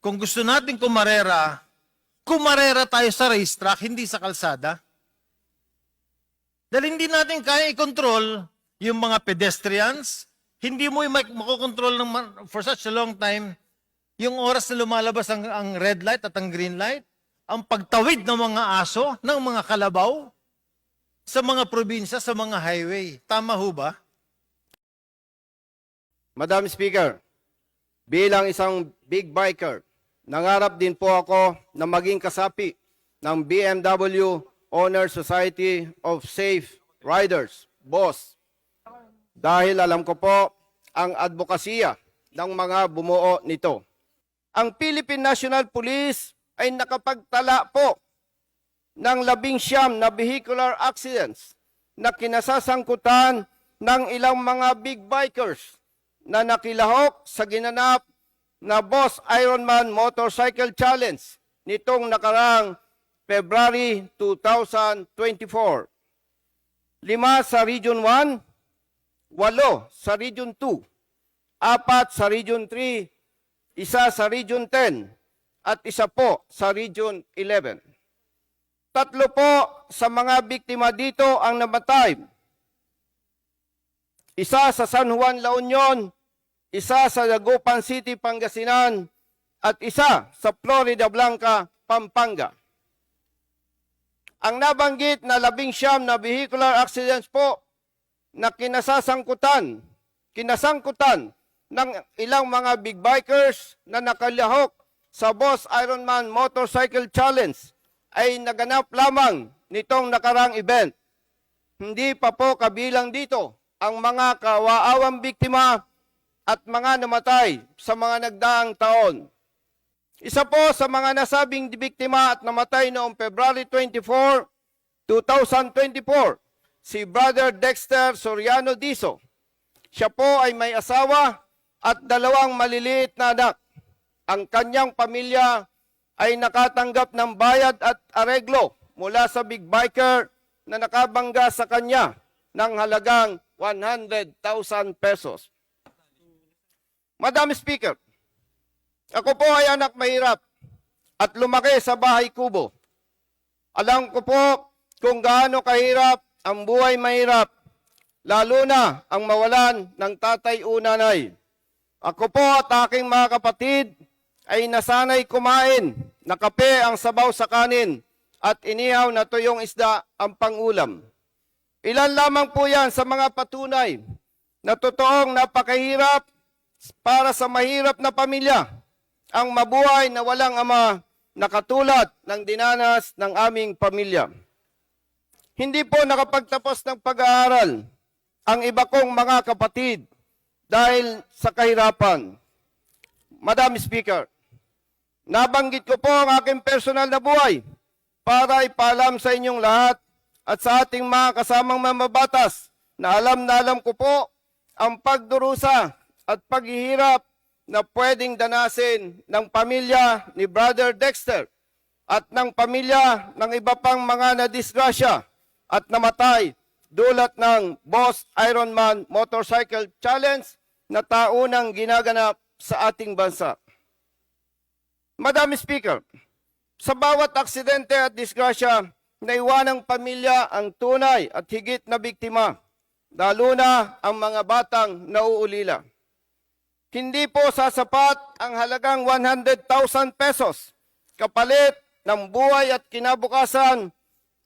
kung gusto natin kumarera tayo sa racetrack, hindi sa kalsada. Dahil hindi natin kaya i-control yung mga pedestrians, hindi mo makokontrol for such a long time yung oras na lumalabas ang red light at ang green light, ang pagtawid ng mga aso, ng mga kalabaw, sa mga probinsya, sa mga highway. Tama ho ba? Madam Speaker, bilang isang big biker, nangarap din po ako na maging kasapi ng BMW Honor Society of Safe Riders, BOSS. Dahil alam ko po ang advokasya ng mga bumuo nito. Ang Philippine National Police ay nakapagtala po ng 19 na vehicular accidents na kinasasangkutan ng ilang mga big bikers na nakilahok sa ginanap na Boss Ironman Motorcycle Challenge nitong nakarang February 2024. 5 sa Region 1, 8 sa Region 2, 4 sa Region 3, 1 sa Region 10, at 1 po sa Region 11. 3 po sa mga biktima dito ang namatay. 1 sa San Juan, La Union, 1 sa Dagupan City, Pangasinan, at 1 sa Florida Blanca, Pampanga. Ang nabanggit na 19 na vehicular accidents po na kinasangkutan ng ilang mga big bikers na nakalahok sa Boss Ironman Motorcycle Challenge ay naganap lamang nitong nakarang event. Hindi pa po kabilang dito ang mga kawaawang biktima at mga namatay sa mga nagdaang taon. Isa po sa mga nasabing biktima at namatay noong February 24, 2024, si Brother Dexter Soriano Diso. Siya po ay may asawa at 2 maliliit na anak. Ang kanyang pamilya ay nakatanggap ng bayad at areglo mula sa big biker na nakabangga sa kanya ng halagang 100,000 pesos. Madam Speaker, ako po ay anak mahirap at lumaki sa bahay kubo. Alam ko po kung gaano kahirap ang buhay mahirap, lalo na ang mawalan ng tatay o nanay. Ako po at aking mga kapatid ay nasanay kumain na kape ang sabaw sa kanin at inihaw na tuyong isda ang pangulam. Ilan lamang po yan sa mga patunay na totoong napakahirap para sa mahirap na pamilya ang mabuhay na walang ama na katulad ng dinanas ng aming pamilya. Hindi po nakapagtapos ng pag-aaral ang iba kong mga kapatid dahil sa kahirapan. Madam Speaker, nabanggit ko po ang aking personal na buhay para ipaalam sa inyong lahat at sa ating mga kasamang mamabatas na alam ko po ang pagdurusa at paghihirap na pwedeng danasin ng pamilya ni Brother Dexter at ng pamilya ng iba pang mga nadisgrasya at namatay dulot ng Boss Ironman Motorcycle Challenge na taunang ginaganap sa ating bansa. Madam Speaker, sa bawat aksidente at disgrasya, naiwanang pamilya ang tunay at higit na biktima, lalo na ang mga batang nauulila. Hindi po sasapat ang halagang 100,000 pesos kapalit ng buhay at kinabukasan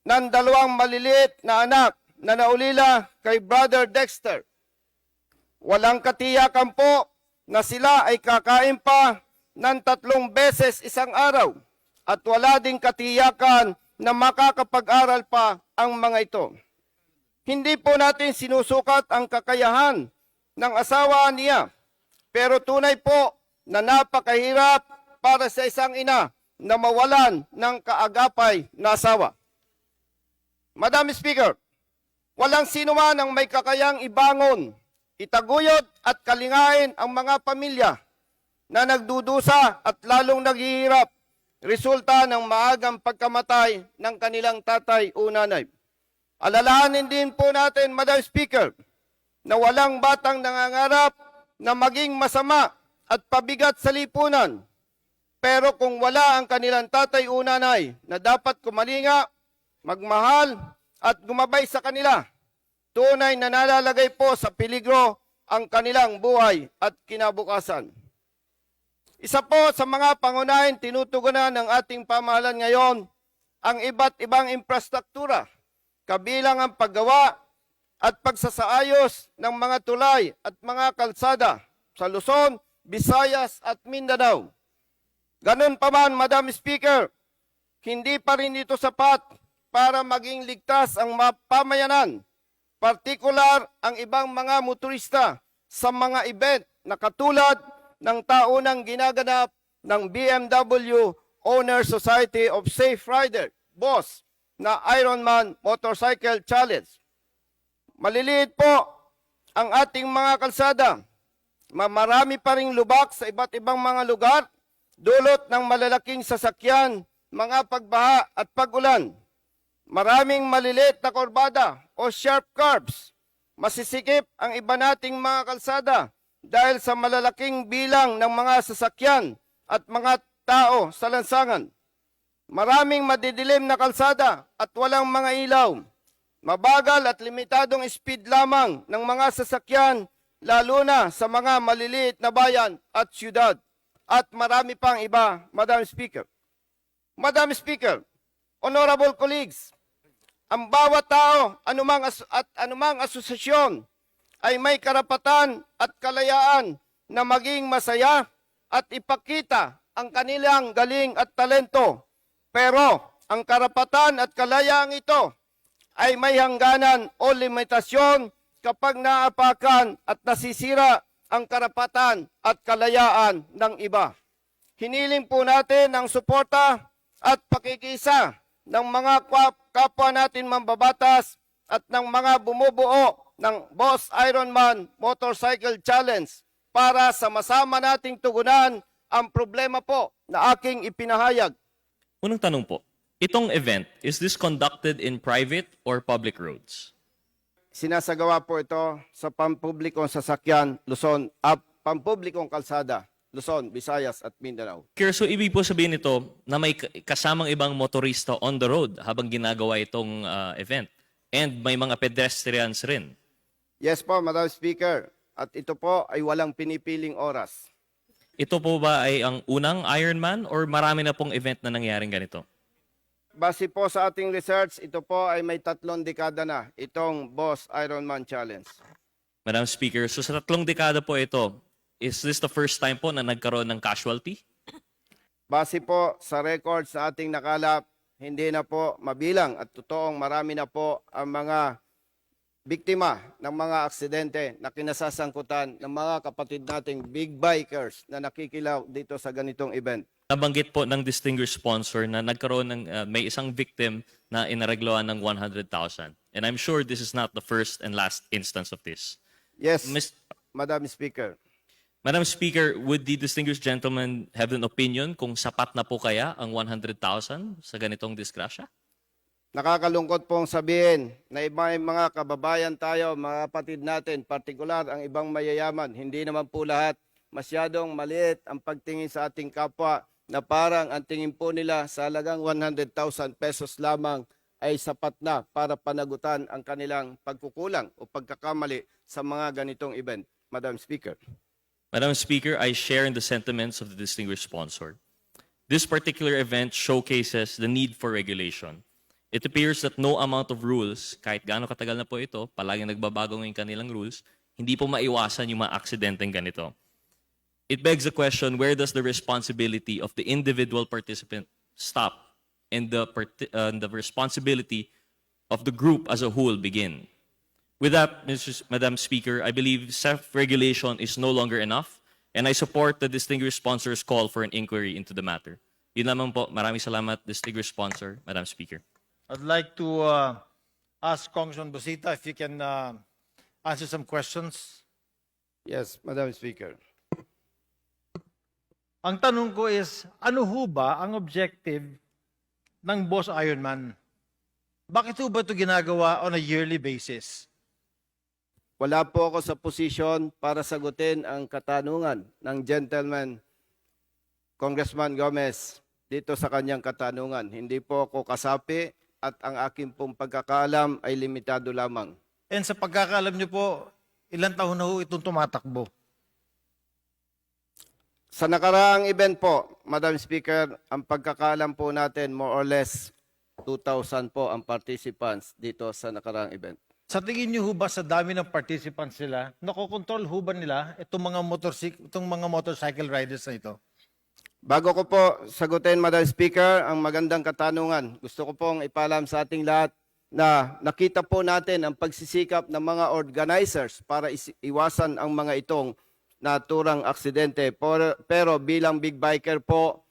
ng 2 maliliit na anak na naulila kay Brother Dexter. Walang katiyakan po na sila ay kakain pa ng 3 beses isang araw at wala ding katiyakan na makakapag-aral pa ang mga ito. Hindi po natin sinusukat ang kakayahan ng asawa niya, pero tunay po na napakahirap para sa isang ina na mawalan ng kaagapay na asawa. Madam Speaker, walang sino man ang may kakayang ibangon, itaguyod at kalingain ang mga pamilya na nagdudusa at lalong naghihirap resulta ng maagang pagkamatay ng kanilang tatay o nanay. Alalahanin din po natin, Madam Speaker, na walang batang nangangarap na maging masama at pabigat sa lipunan. Pero kung wala ang kanilang tatay o nanay na dapat kumalinga, magmahal at gumabay sa kanila, tunay na nalalagay po sa peligro ang kanilang buhay at kinabukasan. Isa po sa mga pangunahing tinutugunan ng ating pamahalaan ngayon ang iba't ibang infrastruktura, kabilang ang paggawa at pagsasaayos ng mga tulay at mga kalsada sa Luzon, Visayas at Mindanao. Ganun pa man, Madam Speaker, hindi pa rin ito sapat para maging ligtas ang pamayanan, partikular ang ibang mga motorista sa mga event na katulad ng taunang ginaganap ng BMW Owner Society of Safe Rider, BOSS, na Ironman Motorcycle Challenge. Maliliit po ang ating mga kalsada. Marami pa ring lubak sa iba't ibang mga lugar, dulot ng malalaking sasakyan, mga pagbaha at pag-ulan. Maraming maliliit na kurbada o sharp curves. Masisikip ang iba nating mga kalsada dahil sa malalaking bilang ng mga sasakyan at mga tao sa lansangan. Maraming madidilim na kalsada at walang mga ilaw. Mabagal at limitadong speed lamang ng mga sasakyan, lalo na sa mga maliliit na bayan at syudad. At marami pang iba, Madam Speaker. Madam Speaker, honorable colleagues, ang bawat tao at anumang asosasyon ay may karapatan at kalayaan na maging masaya at ipakita ang kanilang galing at talento. Pero ang karapatan at kalayaan ito ay may hangganan o limitasyon kapag naapakan at nasisira ang karapatan at kalayaan ng iba. Hiniling po natin ang suporta at pakikisa ng mga kapwa natin mambabatas at ng mga bumubuo ng Boss Ironman Motorcycle Challenge para sama-sama nating tugunan ang problema po na aking ipinahayag. Unang tanong po, itong event, is this conducted in private or public roads? Sinasagawa po ito sa pampublikong sasakyan, Luzon, pampublikong kalsada, Luzon, Visayas at Mindanao. So ibig po sabihin nito na may kasamang ibang motorista on the road habang ginagawa itong event. And may mga pedestrians rin. Yes po, Madam Speaker. At ito po ay walang pinipiling oras. Ito po ba ay ang unang Ironman or marami na pong event na nangyaring ganito? Base po sa ating research, ito po ay may 3 dekada na itong Boss Ironman Challenge. Madam Speaker, so sa 3 dekada po ito, is this the first time po na nagkaroon ng casualty? Base po sa records na ating nakalap, hindi na po mabilang at totoong marami na po ang mga biktima ng mga aksidente na kinasasangkutan ng mga kapatid nating big bikers na nakikilaw dito sa ganitong event. Nabanggit po ng distinguished sponsor na nagkaroon ng may isang victim na inaregloan ng 100,000. And I'm sure this is not the first and last instance of this. Yes, Miss- Madam Speaker. Madam Speaker, would the distinguished gentleman have an opinion kung sapat na po kaya ang 100,000 sa ganitong disgrasya? Nakakalungkot pong sabihin na may mga kababayan tayo, mga kapatid natin, partikular ang ibang mayayaman, hindi naman po lahat, masyadong maliit ang pagtingin sa ating kapwa na parang ang tingin po nila sa halagang 100,000 pesos lamang ay sapat na para panagutan ang kanilang pagkukulang o pagkakamali sa mga ganitong event. Madam Speaker. Madam Speaker, I share in the sentiments of the distinguished sponsor. This particular event showcases the need for regulation. It appears that no amount of rules, kahit gaano katagal na po ito, palaging nagbabago ng kanilang rules, hindi po maiwasan yung mga aksidenteng ganito. It begs the question, where does the responsibility of the individual participant stop and the responsibility of the group as a whole begin? With that, Madam Speaker, I believe self-regulation is no longer enough, and I support the distinguished sponsor's call for an inquiry into the matter. Yun lamang po. Maraming salamat, distinguished sponsor, Madam Speaker. I'd like to ask Congressman Busita if you can answer some questions. Yes, Madam Speaker. Ang tanong ko is, ano ho ba ang objective ng Boss Ironman? Bakit ho ba ito ginagawa on a yearly basis? Wala po ako sa posisyon para sagutin ang katanungan ng gentleman Congressman Gomez dito sa kanyang katanungan. Hindi po ako kasapi at ang aking pong pagkakaalam ay limitado lamang. And sa pagkakaalam niyo po, ilang taon na ho itong tumatakbo? Sa nakaraang event po, Madam Speaker, ang pagkakaalam po natin more or less 2,000 po ang participants dito sa nakaraang event. Sa tingin niyo ho ba sa dami ng participants nila, nakokontrol ho ba nila itong mga motorcycle riders na ito? Bago ko po sagutin, Madam Speaker, ang magandang katanungan, gusto ko pong ipaalam sa ating lahat na nakita po natin ang pagsisikap ng mga organizers para iwasan ang mga itong naturang aksidente. Pero bilang big biker po,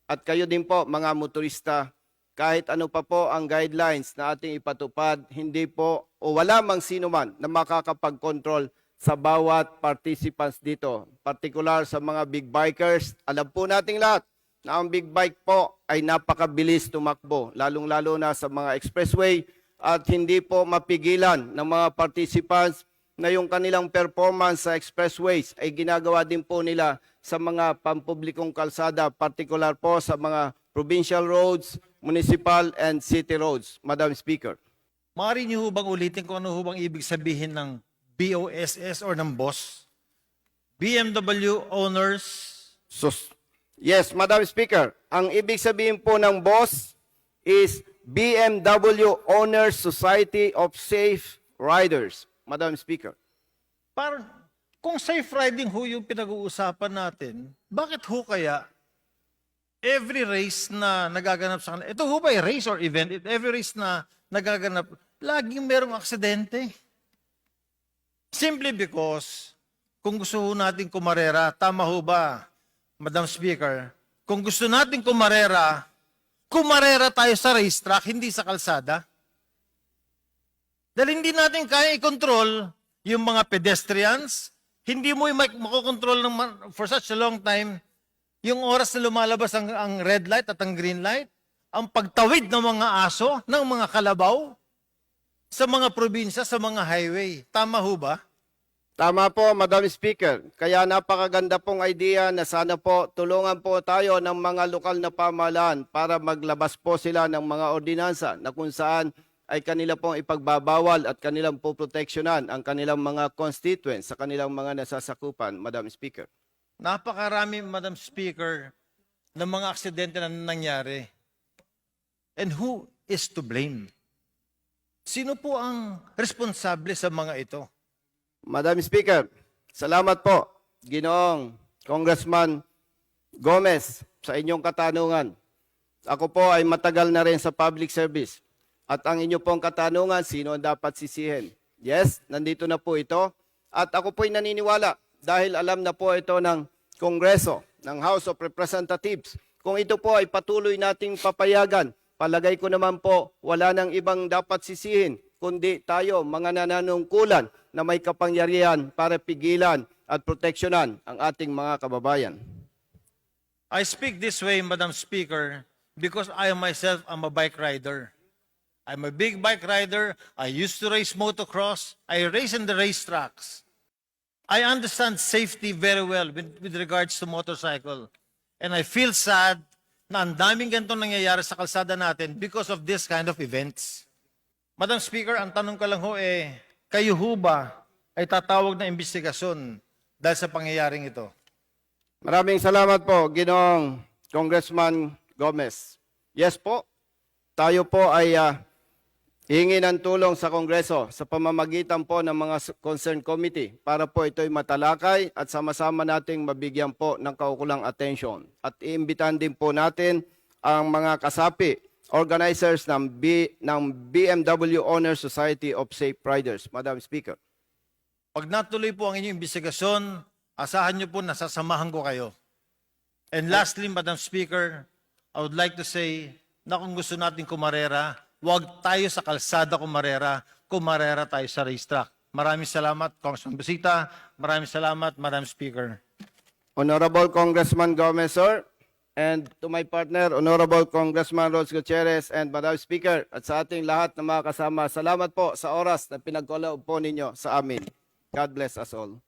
at kayo din po mga motorista, kahit ano pa po ang guidelines na ating ipatupad, hindi po o wala mang sino man na makakapag-control sa bawat participants dito. Particular sa mga big bikers, alam po nating lahat na ang big bike po ay napakabilis tumakbo, lalong-lalo na sa mga expressway at hindi po mapigilan ng mga participants na yung kanilang performance sa expressways ay ginagawa din po nila sa mga pampublikong kalsada, particular po sa mga provincial roads, municipal and city roads, Madam Speaker. Maaari niyo ho bang ulitin kung ano ho bang ibig sabihin ng BOSS or ng BOSS? BMW Owners. Yes, Madam Speaker. Ang ibig sabihin po ng BOSS is BMW Owners Society of Safe Riders, Madam Speaker. Parang, kung safe riding ho yung pinag-uusapan natin, bakit ho kaya every race na nagaganap sa kanila, ito ho ba ay race or event? Every race na nagaganap, laging merong aksidente. Simply because, kung gusto ho natin kumarera, tama ho ba, Madam Speaker? Kung gusto natin kumarera tayo sa racetrack, hindi sa kalsada. Dahil hindi natin kaya i-control yung mga pedestrians, hindi mo makokontrol for such a long time yung oras na lumalabas ang red light at ang green light, ang pagtawid ng mga aso, ng mga kalabaw, sa mga probinsya, sa mga highway. Tama ho ba? Tama po, Madam Speaker. Kaya napakaganda pong idea na sana po tulungan po tayo ng mga lokal na pamahalaan para maglabas po sila ng mga ordinansa na kung saan ay kanila pong ipagbabawal at kanilang po proteksyonan ang kanilang mga constituents sa kanilang mga nasasakupan, Madam Speaker. Napakarami, Madam Speaker, ng mga aksidente na nangyari. And who is to blame? Sino po ang responsable sa mga ito? Madam Speaker, salamat po, Ginoong Congressman Gomez, sa inyong katanungan. Ako po ay matagal na rin sa public service. At ang inyo pong katanungan, sino ang dapat sisihin? Yes, nandito na po ito. At ako po'y naniniwala dahil alam na po ito ng Kongreso, ng House of Representatives. Kung ito po ay patuloy nating papayagan, palagay ko naman po wala nang ibang dapat sisihin, kundi tayo, mga nananungkulan na may kapangyarihan para pigilan at proteksyonan ang ating mga kababayan. I speak this way, Madam Speaker, because I myself am a bike rider. I'm a big bike rider. I used to race motocross. I race in the racetracks. I understand safety very well with regards to motorcycle. And I feel sad na ang daming ganito nangyayari sa kalsada natin because of this kind of events. Madam Speaker, ang tanong ko lang ho kayo ho ba ay tatawag na investigasyon dahil sa pangyayaring ito? Maraming salamat po, Ginoong Congressman Gomez. Yes po, tayo po ay hihingi ng tulong sa Kongreso sa pamamagitan po ng mga concerned committee para po ito'y matalakay at sama-sama nating mabigyan po ng kaukulang atensyon. At iimbitahan din po natin ang mga kasapi, organizers ng BMW Owners Society of Safe Riders. Madam Speaker. Pag natuloy po ang inyong investigasyon, asahan niyo po na sasamahan ko kayo. And lastly, Madam Speaker, I would like to say na kung gusto natin kumarera, huwag tayo sa kalsada kumarera tayo sa racetrack. Maraming salamat, Congressman Busita. Maraming salamat, Madam Speaker. Honorable Congressman Gomez, sir. And to my partner, Honorable Congressman Rose Gutierrez and Madam Speaker, at sa ating lahat na mga kasama, salamat po sa oras na pinagkaloob po ninyo sa amin. God bless us all.